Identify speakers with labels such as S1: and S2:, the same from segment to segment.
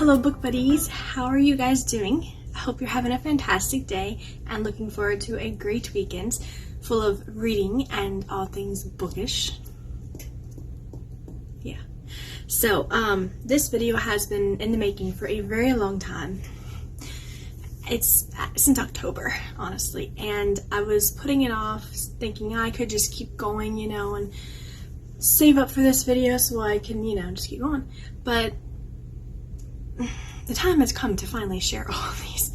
S1: Hello book buddies, how are you guys doing? I hope you're having a fantastic day and looking forward to a great weekend full of reading and all things bookish. Yeah. So, this video has been in the making for a very long time. It's since October, honestly, and I was putting it off thinking I could just keep going, and save up for this video so I can, just keep going. But the time has come to finally share all of these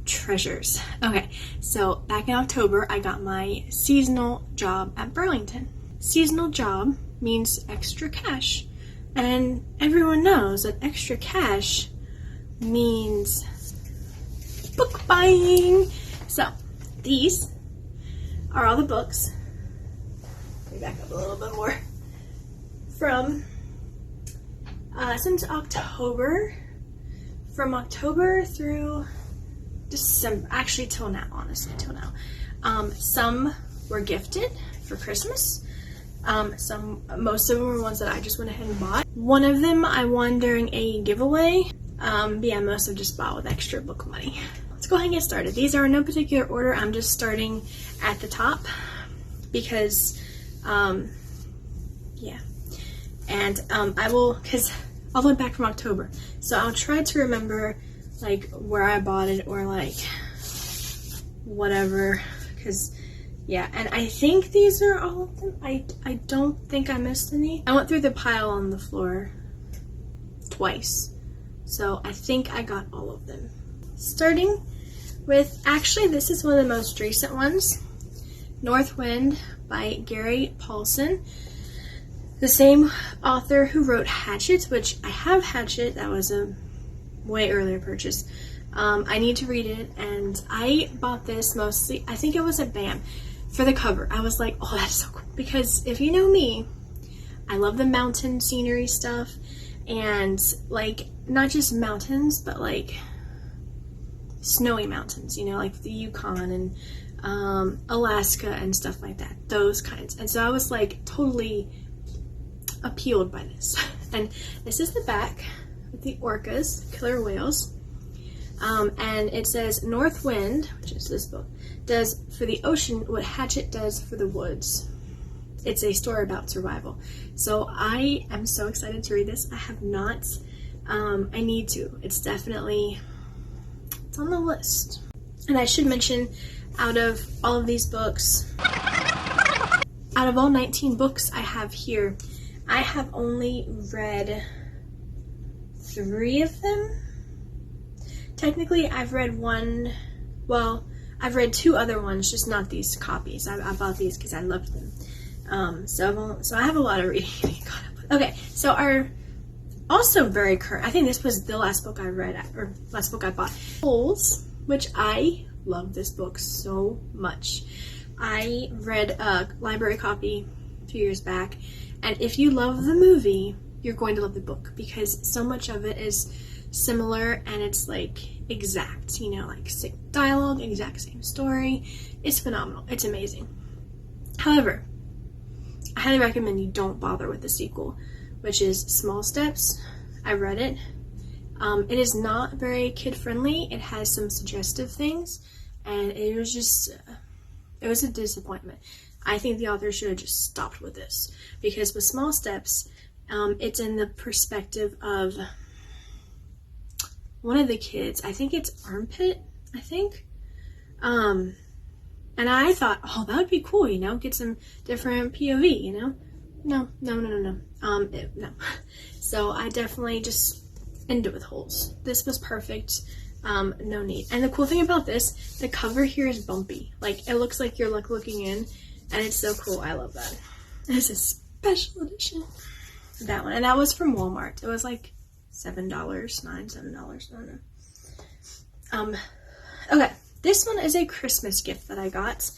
S1: treasures. Okay, so back in October, I got my seasonal job at Burlington. Seasonal job means extra cash, and everyone knows that extra cash means book buying. So these are all the books. Let me back up a little bit more. From since October, from October through December, actually till now, honestly, till now. Some were gifted for Christmas. Most of them were ones that I just went ahead and bought. One of them I won during a giveaway. Yeah, most of just bought with extra book money. Let's go ahead and get started. These are in no particular order. I'm just starting at the top because, yeah. And because all the way back from October. So I'll try to remember, like, where I bought it or, like, whatever. Because, yeah. And I think these are all of them. I don't think I missed any. I went through the pile on the floor twice. So I think I got all of them. Starting with, actually, this is one of the most recent ones. North Wind by Gary Paulson. The same author who wrote Hatchet, which I have Hatchet. That was a way earlier purchase. I need to read it, and I bought this mostly, I think it was at BAM, for the cover. I was like, oh, that's so cool. Because if you know me, I love the mountain scenery stuff, and, like, not just mountains, but, like, snowy mountains, like the Yukon and Alaska and stuff like that. Those kinds. And so I was, like, totally appealed by this. And this is the back with the orcas, killer whales. And it says, North Wind, which is this book, does for the ocean what Hatchet does for the woods. It's a story about survival. So I am so excited to read this. I have not. I need to. It's on the list. And I should mention, out of all of these books, out of all 19 books I have here, I have only read 3 of them. Technically, I've read one, well, I've read 2 other ones, just not these copies. I bought these because I loved them. So I have a lot of reading. Okay, so our also very current, I think this was the last book I read, or last book I bought, Holes, which I love this book so much. I read a library copy a few years back, and if you love the movie, you're going to love the book because so much of it is similar and it's like exact, like same dialogue, exact same story. It's phenomenal. It's amazing. However, I highly recommend you don't bother with the sequel, which is Small Steps. I read it. It is not very kid-friendly. It has some suggestive things, and it was just, it was a disappointment. I think the author should have just stopped with this, because with Small Steps, it's in the perspective of one of the kids. I think it's Armpit, and I thought, oh, that would be cool, get some different POV, No. No. So I definitely just ended it with Holes. This was perfect. No need. And the cool thing about this, the cover here is bumpy. Like, it looks like you're looking in, and it's so cool. I love that. It's a special edition. That one. And that was from Walmart. It was like $7, $7. I don't know. Okay. This one is a Christmas gift that I got.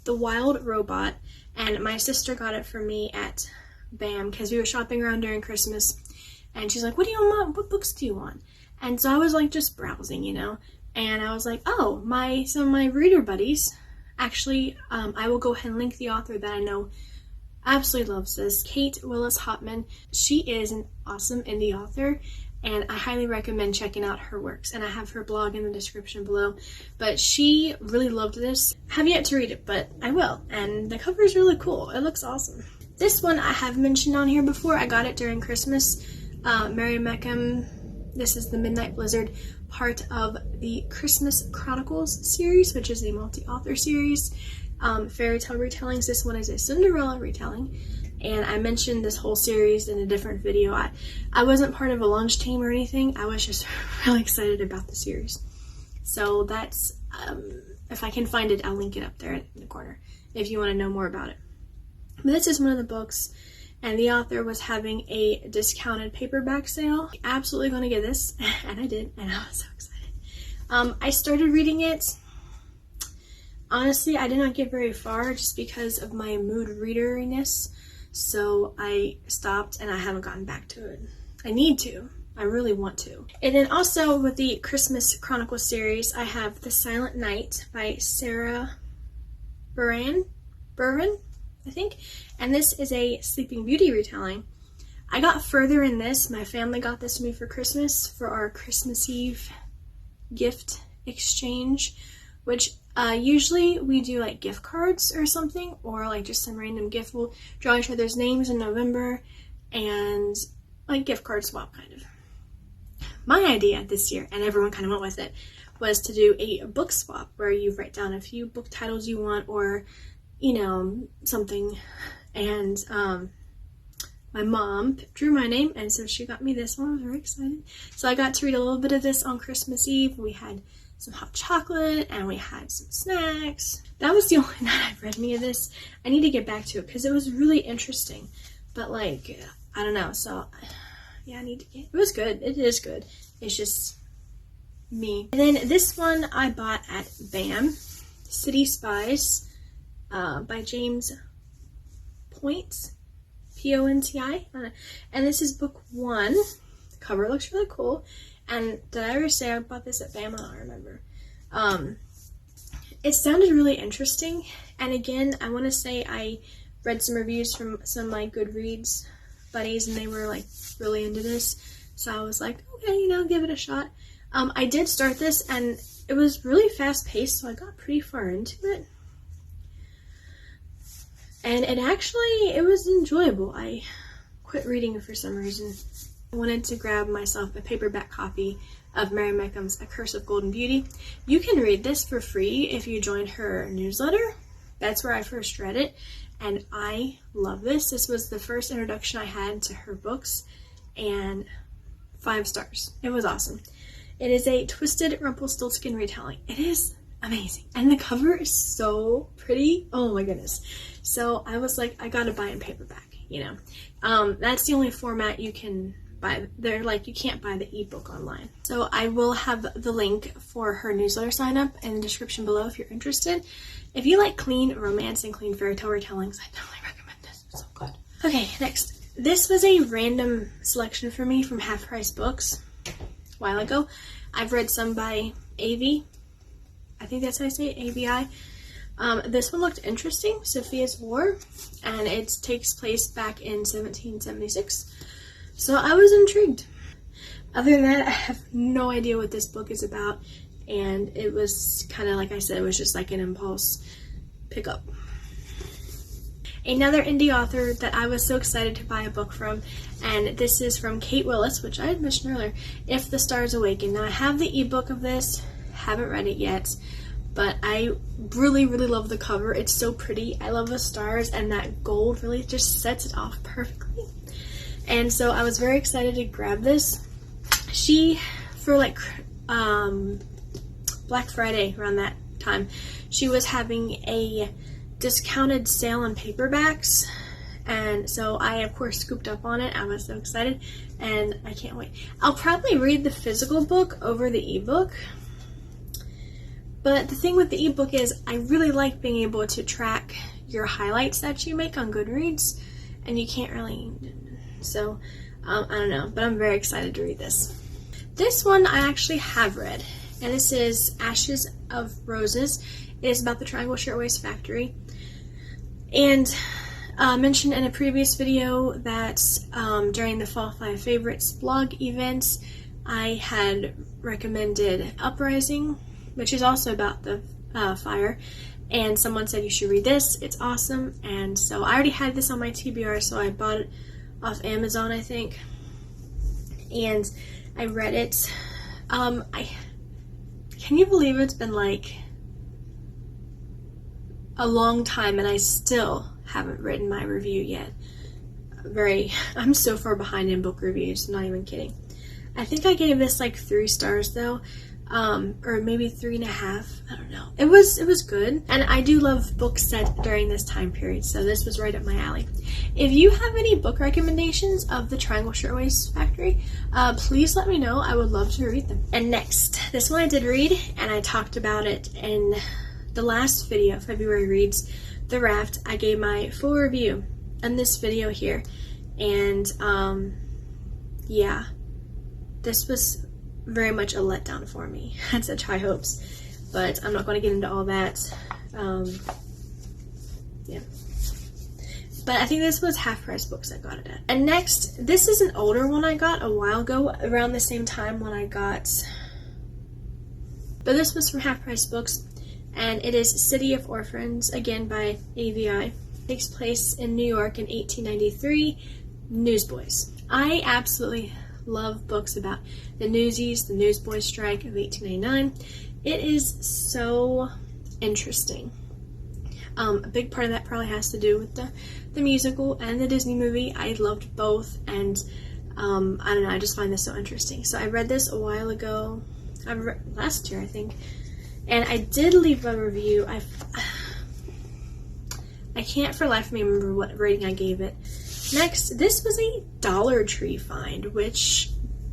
S1: The Wild Robot. And my sister got it for me at BAM because we were shopping around during Christmas. And she's like, what do you want? What books do you want? And so I was like just browsing, And I was like, oh, some of my reader buddies, actually, I will go ahead and link the author that I know absolutely loves this, Kate Willis Hopman. She is an awesome indie author, and I highly recommend checking out her works, and I have her blog in the description below. But she really loved this. I have yet to read it, but I will, and the cover is really cool. It looks awesome. This one I have mentioned on here before. I got it during Christmas. Mary Meckham. This is the Midnight Blizzard, part of the Christmas Chronicles series, which is the multi-author series. Fairy tale retellings. This one is a Cinderella retelling, and I mentioned this whole series in a different video. I wasn't part of a launch team or anything. I was just really excited about the series. So that's, if I can find it, I'll link it up there in the corner if you want to know more about it. But this is one of the books, and the author was having a discounted paperback sale. Absolutely going to get this, and I did, and I was so excited. I started reading it. Honestly, I did not get very far just because of my mood readeriness, so I stopped and I haven't gotten back to it. I need to. I really want to. And then also with the Christmas Chronicles series, I have The Silent Night by Sarah Burran, I think, and this is a Sleeping Beauty retelling. I got further in this. My family got this to me for Christmas for our Christmas Eve gift exchange, which usually we do like gift cards or something, or like just some random gift. We'll draw each other's names in November and like gift card swap kind of. My idea this year, and everyone kind of went with it, was to do a book swap where you write down a few book titles you want, or you know, something. And my mom drew my name, and so she got me this one. I was very excited. So I got to read a little bit of this on Christmas Eve. We had some hot chocolate, and we had some snacks. That was the only night I've read any of this. I need to get back to it because it was really interesting. But like, I don't know. So yeah, it was good. It is good. It's just me. And then this one I bought at BAM, City Spies, by James Point, Ponti. And this is book 1. The cover looks really cool. And did I ever say I bought this at BAM? I don't remember. It sounded really interesting. And again, I want to say I read some reviews from some of my Goodreads buddies, and they were like really into this. So I was like, okay, you know, give it a shot. I did start this, and it was really fast paced, so I got pretty far into it. And it was enjoyable. I quit reading it for some reason. I wanted to grab myself a paperback copy of Mary Meckham's A Curse of Golden Beauty. You can read this for free if you join her newsletter. That's where I first read it, and I love this. This was the first introduction I had to her books, and 5 stars. It was awesome. It is a twisted Rumpelstiltskin retelling. It is amazing, and the cover is so pretty. Oh my goodness. So I was like, I gotta buy it in paperback, you know. That's the only format you can buy. They're like, you can't buy the ebook online. So I will have the link for her newsletter sign up in the description below if you're interested. If you like clean romance and clean fairy tale retellings, I totally recommend this. It's so good. Okay, next. This was a random selection for me from Half Price Books a while ago. I've read some by AV. I think that's how I say it, AVI. This one looked interesting, Sophia's War, and it takes place back in 1776. So I was intrigued. Other than that, I have no idea what this book is about, and it was kind of, like I said, it was just like an impulse pickup. Another indie author that I was so excited to buy a book from, and this is from Kate Willis, which I had mentioned earlier, If the Stars Awaken. Now I have the ebook of this, haven't read it yet, but I really, really love the cover. It's so pretty. I love the stars, and that gold really just sets it off perfectly. And so I was very excited to grab this. She, for like Black Friday, around that time, she was having a discounted sale on paperbacks, and so I of course scooped up on it. I was so excited, and I can't wait. I'll probably read the physical book over the ebook, but the thing with the ebook is I really like being able to track your highlights that you make on Goodreads, and you can't really, so I don't know, but I'm very excited to read this. This one I actually have read, and this is Ashes of Roses. It is about the Triangle Shirtwaist Factory. And mentioned in a previous video that during the Fall 5 Favorites blog events, I had recommended Uprising, which is also about the fire, and someone said you should read this, it's awesome. And so I already had this on my TBR, so I bought it off Amazon, I think, and I read it. Can you believe it's been like a long time and I still haven't written my review yet? I'm so far behind in book reviews, not even kidding. I think I gave this like 3 stars though, or maybe 3.5, I don't know. It was good, and I do love books set during this time period, so this was right up my alley. If you have any book recommendations of the Triangle Shirtwaist Factory, please let me know. I would love to read them. And next, this one I did read, and I talked about it in the last video, February Reads, The Raft. I gave my full review in this video here, and yeah, this was very much a letdown for me. I had such high hopes, but I'm not going to get into all that. Yeah. But I think this was Half Price Books I got it at. And next, this is an older one I got a while ago, around the same time when I got, but this was from Half Price Books, and it is City of Orphans, again by AVI. It takes place in New York in 1893, Newsboys. I absolutely love books about the Newsies, the Newsboys strike of 1899. It is so interesting. A big part of that probably has to do with the musical and the Disney movie. I loved both, and I don't know, I just find this so interesting. So I read this a while ago, last year I think, and I did leave a review. I can't for life of me remember what rating I gave it. Next, this was a Dollar Tree find, which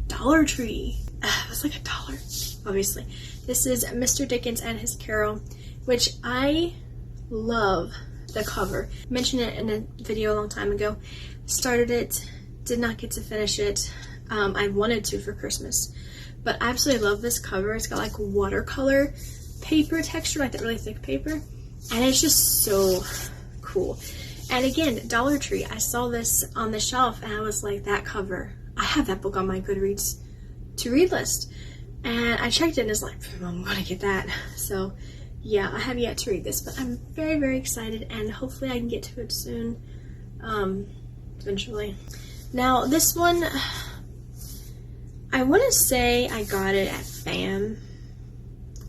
S1: Dollar Tree, it was like $1, obviously. This is Mr. Dickens and His Carol, which I love the cover. I mentioned it in a video a long time ago. Started it, did not get to finish it. I wanted to for Christmas, but I absolutely love this cover. It's got like watercolor paper texture, like that really thick paper, and it's just so cool. And again, Dollar Tree, I saw this on the shelf and I was like, that cover, I have that book on my Goodreads to read list. And I checked it and it's like, I'm gonna get that. So yeah, I have yet to read this, but I'm very, very excited, and hopefully I can get to it soon, eventually. Now this one, I want to say I got it at FAM,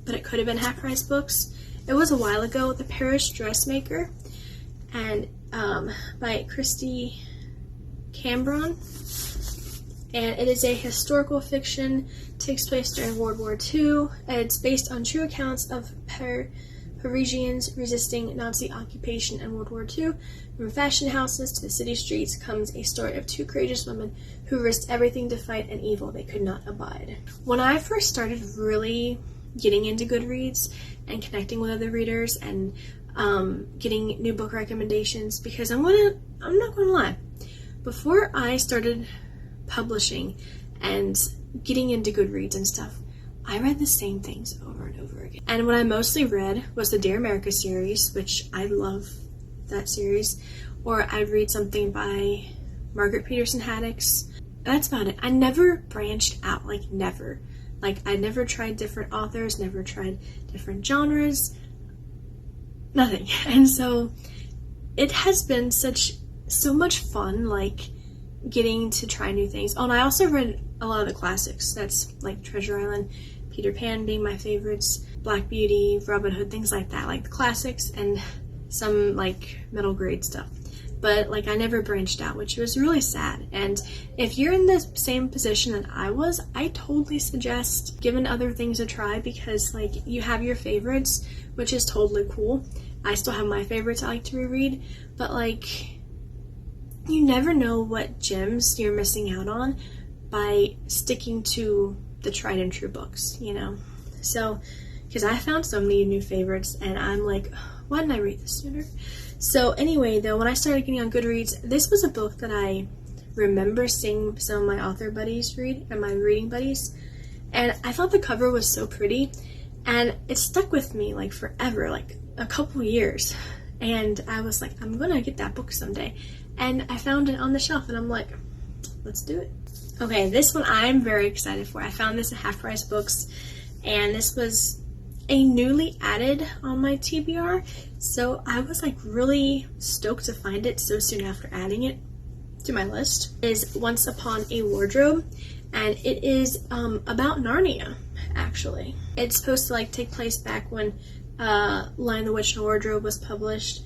S1: but it could have been Half Price Books. It was a while ago. The Paris Dressmaker, and by Christy Cambron, and it is a historical fiction, takes place during World War II, and it's based on true accounts of Parisians resisting Nazi occupation in World War II. From fashion houses to the city streets comes a story of 2 courageous women who risked everything to fight an evil they could not abide. When I first started really getting into Goodreads and connecting with other readers and getting new book recommendations, because I'm not gonna lie, before I started publishing and getting into Goodreads and stuff, I read the same things over and over again. And what I mostly read was the Dear America series, which I love that series, or I'd read something by Margaret Peterson Haddix. That's about it. I never branched out, like never. Like I never tried different authors, never tried different genres, nothing. And so it has been so much fun, like getting to try new things. Oh, and I also read a lot of the classics. That's like Treasure Island, Peter Pan being my favorites, Black Beauty, Robin Hood, things like that, like the classics, and some like middle grade stuff. But like I never branched out, which was really sad. And if you're in the same position that I was, I totally suggest giving other things a try, because like you have your favorites, which is totally cool. I still have my favorites I like to reread, but like you never know what gems you're missing out on by sticking to the tried and true books, you know? So, because I found so many new favorites and I'm like, why didn't I read this sooner? So anyway, though, when I started getting on Goodreads, this was a book that I remember seeing some of my author buddies read and my reading buddies, and I thought the cover was so pretty, and it stuck with me like forever, like a couple years. And I was like, I'm gonna get that book someday. And I found it on the shelf and I'm like, let's do it. Okay, this one I'm very excited for. I found this at Half Price Books, and this was a newly added on my TBR. So I was like really stoked to find it so soon after adding it to my list. It is Once Upon a Wardrobe, and it is about Narnia, actually. It's supposed to like take place back when Lion, the Witch, and the Wardrobe was published,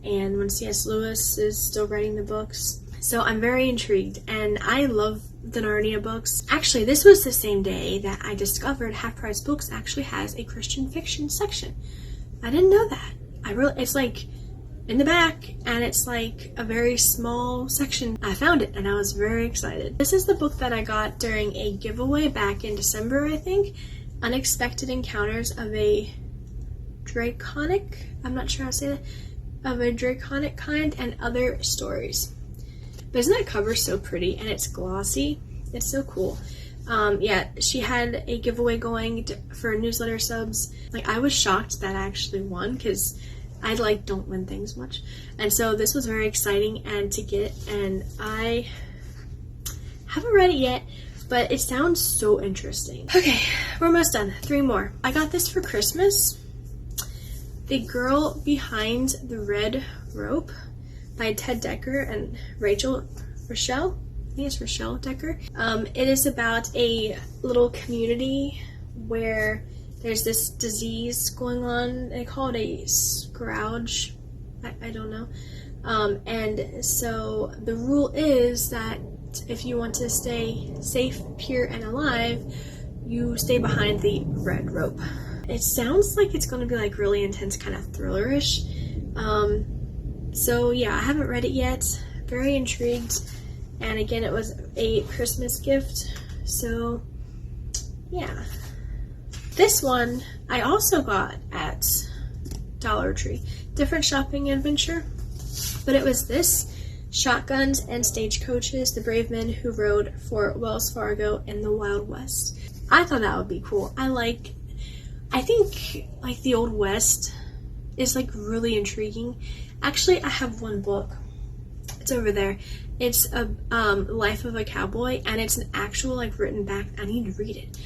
S1: and when C.S. Lewis is still writing the books. So I'm very intrigued, and I love the Narnia books. Actually, this was the same day that I discovered Half Price Books actually has a Christian fiction section. I didn't know that. It's like in the back, and it's like a very small section. I found it, and I was very excited. This is the book that I got during a giveaway back in December, I think. Unexpected Encounters of a Draconic, I'm not sure how to say that, of a Draconic Kind and Other Stories. But isn't that cover so pretty, and it's glossy? It's so cool. Yeah, she had a giveaway going for newsletter subs. Like, I was shocked that I actually won, because I like don't win things much. And so this was very exciting and to get, and I haven't read it yet, but it sounds so interesting. Okay, we're almost done. 3 more. I got this for Christmas. The Girl Behind the Red Rope by Ted Decker and Rochelle. I think it's Rochelle Decker. It is about a little community where there's this disease going on. They call it a scrouge. I don't know. And so the rule is that if you want to stay safe, pure, and alive, you stay behind the red rope. It sounds like it's going to be like really intense, kind of thrillerish. So yeah, I haven't read it yet. Very intrigued. And again, it was a Christmas gift. So yeah. This one I also got at Dollar Tree. Different shopping adventure. But it was this: Shotguns and Stagecoaches, the Brave Men Who Rode for Wells Fargo in the Wild West. I thought that would be cool. I think like the Old West is like really intriguing. Actually, I have one book. It's over there. It's a Life of a Cowboy, and it's an actual like written back. I need to read it.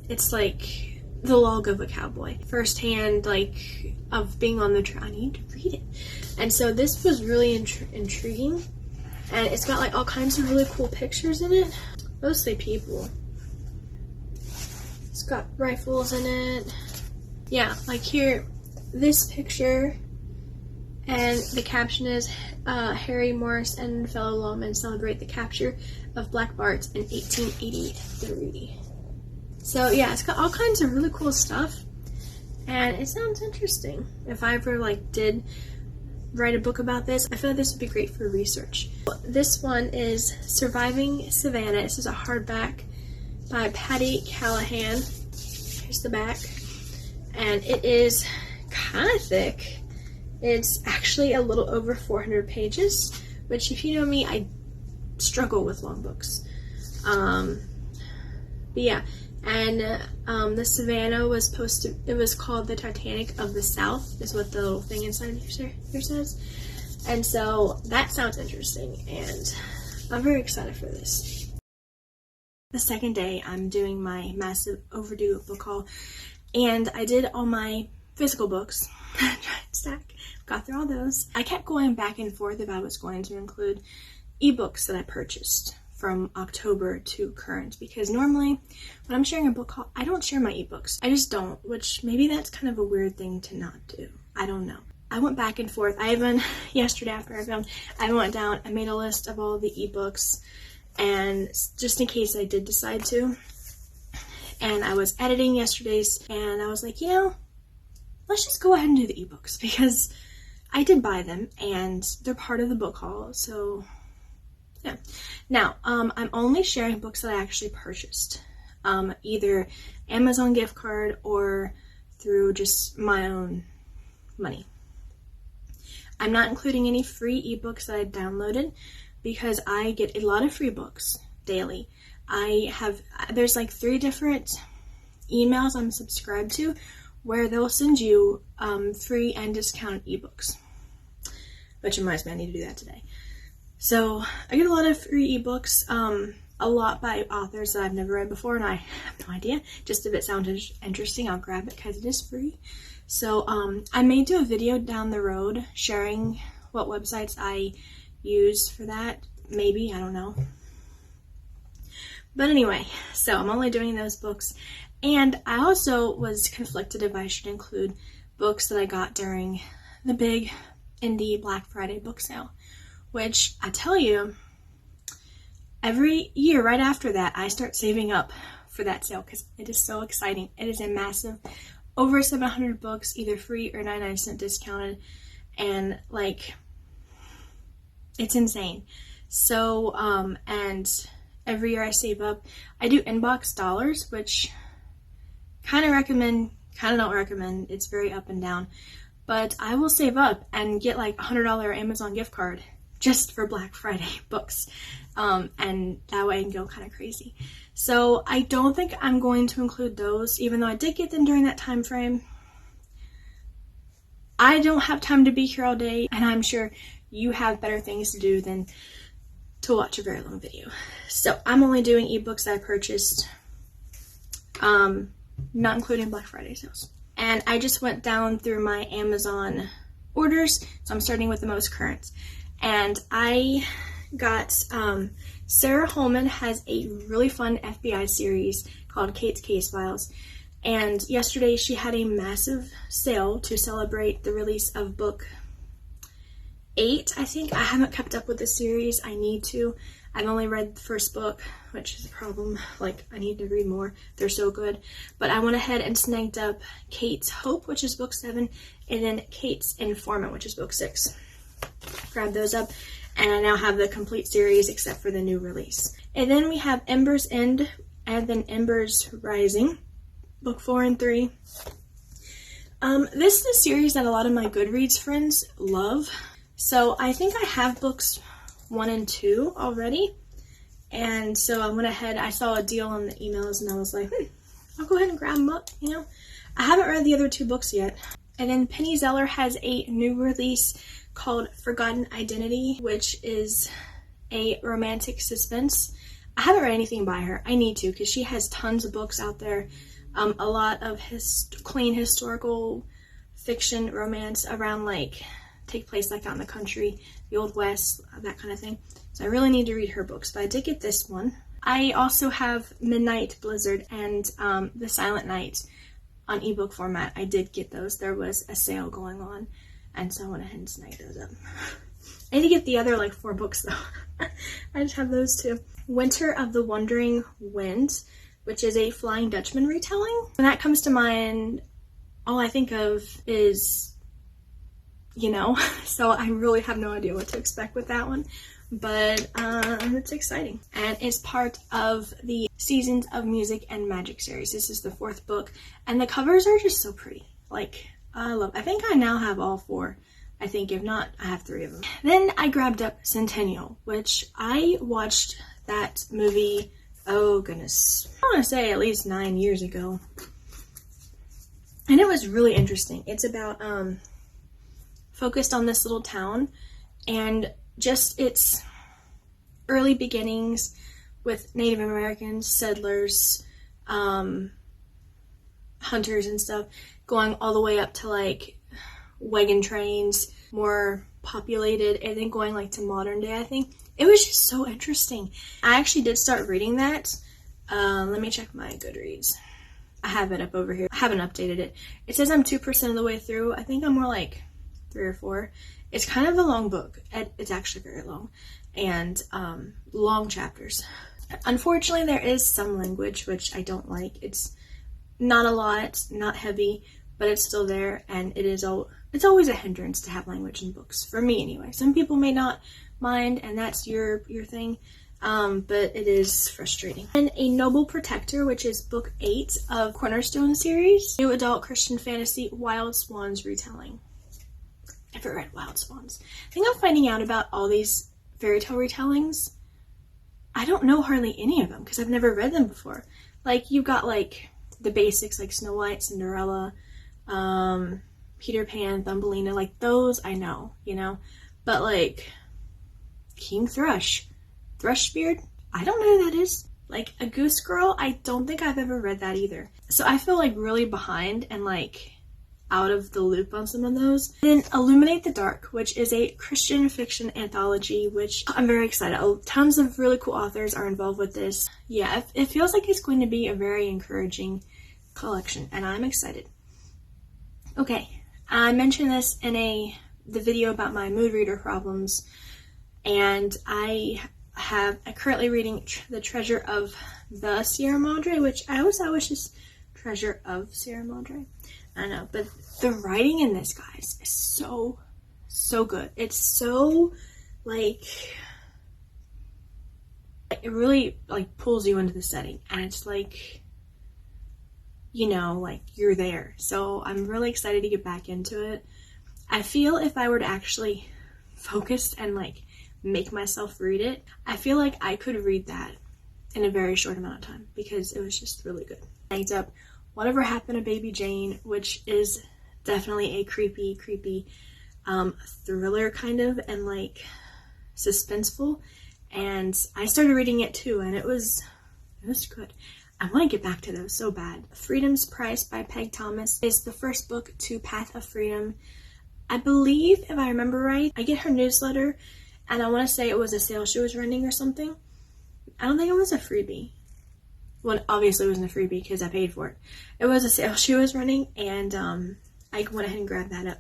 S1: It's like the log of a cowboy, firsthand like of being on the trail. I need to read it. And so this was really intriguing, and it's got like all kinds of really cool pictures in it. Mostly people. It's got rifles in it. Yeah, like here, this picture, and the caption is Harry Morris and fellow lawmen celebrate the capture of Black Bart in 1883. So yeah, it's got all kinds of really cool stuff, and it sounds interesting. If I ever like did write a book about this, I feel like this would be great for research. This one is Surviving Savannah. This is a hardback by Patty Callahan. Here's the back, and it is kind of thick. It's actually a little over 400 pages, which if you know me, I struggle with long books. But yeah, and the Savannah was it was called the Titanic of the South, is what the little thing inside here says. And so that sounds interesting, and I'm very excited for this. The second day, I'm doing my massive Overdue book haul, and I did all my physical books. Giant stack. Got through all those. I kept going back and forth if I was going to include ebooks that I purchased from October to current, because normally when I'm sharing a book haul, I don't share my ebooks. I just don't, which maybe that's kind of a weird thing to not do. I don't know. I went back and forth. Yesterday after I filmed, I went down, I made a list of all the ebooks, and just in case I did decide to. And I was editing yesterday's, and I was like, let's just go ahead and do the ebooks, because I did buy them and they're part of the book haul. So yeah. Now, I'm only sharing books that I actually purchased, either Amazon gift card or through just my own money. I'm not including any free ebooks that I downloaded, because I get a lot of free books daily. There's like 3 different emails I'm subscribed to where they'll send you free and discounted ebooks. which reminds me I need to do that today. So I get a lot of free ebooks, a lot by authors that I've never read before, and I have no idea. Just if it sounds interesting, I'll grab it because it is free. So I may do a video down the road sharing what websites I use for that. Maybe, I don't know. But anyway, so I'm only doing those books. And I also was conflicted if I should include books that I got during the big indie Black Friday book sale, which I tell you, every year right after that, I start saving up for that sale because it is so exciting. It is a massive, over 700 books, either free or 99% discounted, and like, it's insane. So, and every year I save up. I do inbox dollars, which kind of recommend, kind of don't recommend. It's very up and down. But I will save up and get like a $100 Amazon gift card just for Black Friday books. And that way I can go kind of crazy. So I don't think I'm going to include those, even though I did get them during that time frame. I don't have time to be here all day, and I'm sure you have better things to do than to watch a very long video. So I'm only doing ebooks that I purchased, not including Black Friday sales. And I just went down through my Amazon orders, so I'm starting with the most current. And I got, Sarah Holman has a really fun FBI series called Kate's Case Files. And yesterday she had a massive sale to celebrate the release of book 8, I think. I haven't kept up with the series. I need to. I've only read the first book, which is a problem. Like, I need to read more. They're so good. But I went ahead and snagged up Kate's Hope, which is book 7, and then Kate's Informant, which is book 6. Grabbed those up, and I now have the complete series except for the new release. And then we have Ember's End and then Ember's Rising, book 4 and 3. This is a series that a lot of my Goodreads friends love. So I think I have books 1 and 2 already. And so I went ahead, I saw a deal on the emails, and I was like, I'll go ahead and grab them up, you know. I haven't read the other 2 books yet. And then Penny Zeller has a new release called Forgotten Identity, which is a romantic suspense. I haven't read anything by her. I need to, because she has tons of books out there. A lot of clean historical fiction romance around, like, take place like out in the country, the Old West, that kind of thing. So I really need to read her books, but I did get this one. I also have Midnight Blizzard and The Silent Night on ebook format. I did get those. There was a sale going on, and so I went ahead and snagged those up. I need to get the other like 4 books though. I just have those 2. Winter of the Wandering Wind, which is a Flying Dutchman retelling. When that comes to mind, all I think of is, you know, so I really have no idea what to expect with that one, but it's exciting. And it's part of the Seasons of Music and Magic series. This is the 4th book, and the covers are just so pretty. Like, I think I now have all 4. I think, if not, I have 3 of them. Then I grabbed up Centennial, which I watched that movie, oh goodness, I want to say at least 9 years ago. And it was really interesting. It's about, focused on this little town and just its early beginnings with Native Americans, settlers, hunters and stuff, going all the way up to like wagon trains, more populated, and then going like to modern day, I think. It was just so interesting. I actually did start reading that. Let me check my Goodreads. I have it up over here. I haven't updated it. It says I'm 2% of the way through. I think I'm more like 3 or 4. It's kind of a long book. It's actually very long, and long chapters. Unfortunately, there is some language which I don't like. It's not a lot, not heavy, but it's still there, and it's always a hindrance to have language in books, for me anyway. Some people may not mind, and that's your thing, but it is frustrating. And A Noble Protector, which is book 8 of Cornerstone series, new adult Christian fantasy Wild Swans retelling. Never read Wild Swans. I think I'm finding out about all these fairy tale retellings. I don't know hardly any of them because I've never read them before. Like, you've got like the basics like Snow White, Cinderella, Peter Pan, Thumbelina, like those I know, you know. but like King Thrush, Thrushbeard, I don't know who that is. Like A Goose Girl, I don't think I've ever read that either. So I feel like really behind and like out of the loop on some of those. Then Illuminate the Dark, which is a Christian fiction anthology, which I'm very excited. Tons of really cool authors are involved with this. Yeah, it feels like it's going to be a very encouraging collection, and I'm excited. Okay, I mentioned this in the video about my mood reader problems, and I'm currently reading The Treasure of the Sierra Madre, which I always thought was just Treasure of Sierra Madre. I know, but the writing in this, guys, is so good. It's so, like, it really, like, pulls you into the setting, and it's like, you know, like, you're there. So I'm really excited to get back into it. I feel if I were to actually focus and, like, make myself read it, I feel like I could read that in a very short amount of time, because it was just really good. Next up, Whatever Happened to Baby Jane, which is definitely a creepy thriller kind of, and like suspenseful. And I started reading it too, and it was good. I want to get back to those so bad. Freedom's Price by Peg Thomas is the first book to Path of Freedom. I believe, if I remember right, I get her newsletter, and I want to say it was a sale she was running or something. I don't think it was a freebie. Well, obviously it wasn't a freebie because I paid for it. It was a sale she was running, and I went ahead and grabbed that up.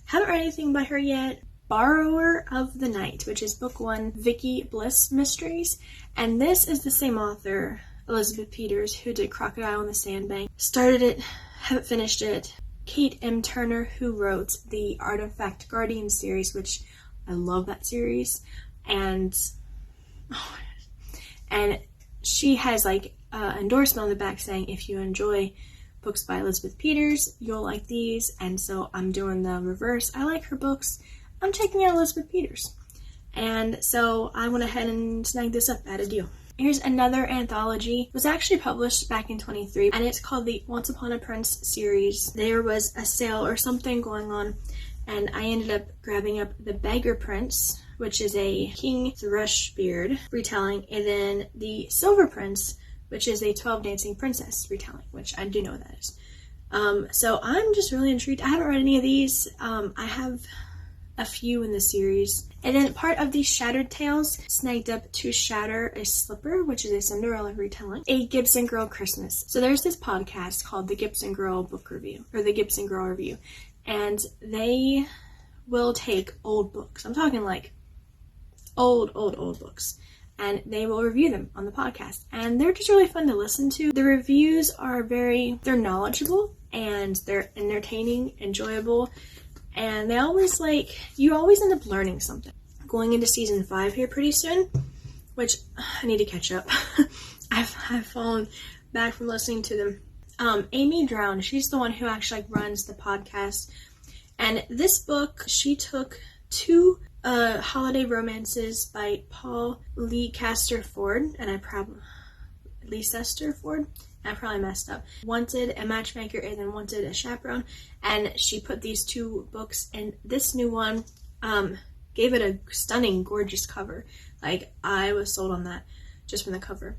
S1: Haven't read anything by her yet. Borrower of the Night, which is book 1, Vicky Bliss Mysteries. And this is the same author, Elizabeth Peters, who did Crocodile on the Sandbank. Started it, haven't finished it. Kate M. Turner, who wrote the Artifact Guardian series, which I love that series. And she has like endorsement on the back saying, if you enjoy books by Elizabeth Peters, you'll like these. And so I'm doing the reverse. I like her books. I'm checking out Elizabeth Peters. And so I went ahead and snagged this up at a deal. Here's another anthology. It was actually published back in 23, and it's called the Once Upon a Prince series. There was a sale or something going on, and I ended up grabbing up The Beggar Prince, which is a King Thrushbeard retelling, and then The Silver Prince, which is a 12 Dancing Princess retelling, which I do know what that is. So I'm just really intrigued. I haven't read any of these. I have a few in the series. And then part of the Shattered Tales, snagged up To Shatter a Slipper, which is a Cinderella retelling, A Gibson Girl Christmas. So there's this podcast called The Gibson Girl Book Review, or The Gibson Girl Review, and they will take old books. I'm talking like old books, and they will review them on the podcast, and they're just really fun to listen to. The reviews are they're knowledgeable, and they're entertaining, enjoyable, and they always you always end up learning something. Going into season 5 here pretty soon, which I need to catch up. I've fallen back from listening to them. Amy Drown, she's the one who actually runs the podcast, and this book, she took 2 holiday romances by Paul Leicester Ford, and I probably messed up. Wanted a Matchmaker and then Wanted a Chaperone, and she put these 2 books in this new one. Gave it a stunning, gorgeous cover. Like, I was sold on that just from the cover.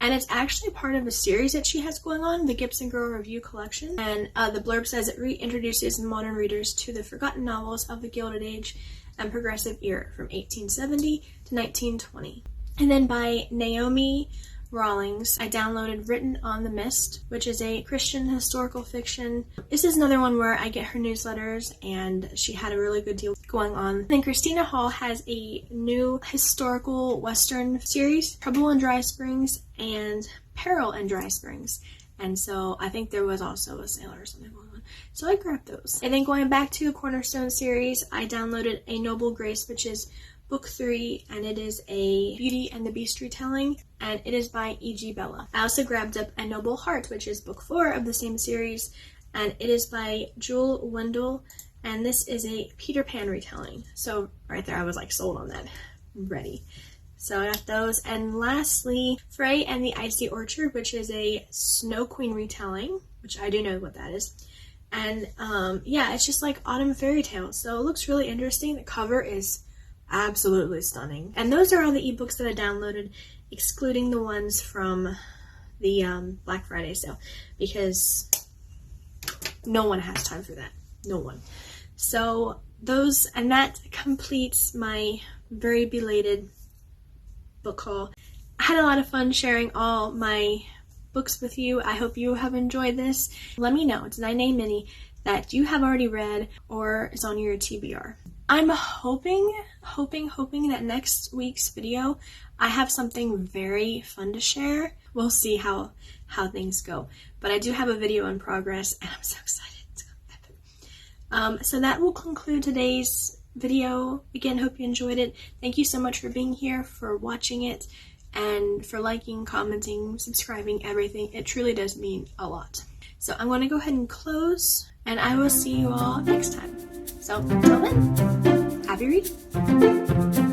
S1: And it's actually part of a series that she has going on, the Gibson Girl Review Collection. And the blurb says it reintroduces modern readers to the forgotten novels of the Gilded Age and Progressive era from 1870 to 1920. And then by Naomi Rawlings, I downloaded Written on the Mist, which is a Christian historical fiction. This is another one where I get her newsletters, and she had a really good deal going on. Then Christina Hall has a new historical Western series, Trouble in Dry Springs and Peril in Dry Springs. And so I think there was also a sale or something going on. So I grabbed those. And then going back to the Cornerstone series, I downloaded A Noble Grace, which is book 3, and it is a Beauty and the Beast retelling, and it is by E.G. Bella. I also grabbed up A Noble Heart, which is book 4 of the same series, and it is by Jewel Wendell, and this is a Peter Pan retelling. So right there, I was like sold on that. Ready. So I got those. And lastly, Frey and the Icy Orchard, which is a Snow Queen retelling, which I do know what that is. And yeah, it's just like autumn fairy tales. So it looks really interesting. The cover is absolutely stunning. And those are all the ebooks that I downloaded, excluding the ones from the Black Friday sale, because no one has time for that. No one. So those, and that completes my very belated book haul. I had a lot of fun sharing all my books with you. I hope you have enjoyed this. Let me know, did I name any that you have already read or is on your TBR? I'm hoping that next week's video I have something very fun to share. We'll see how things go. But I do have a video in progress and I'm so excited. It's gonna be epic. So that will conclude today's video. Again, hope you enjoyed it. Thank you so much for being here, for watching it, and for liking, commenting, subscribing, everything. It truly does mean a lot. So I'm going to go ahead and close, and I will see you all next time. So until then, happy reading!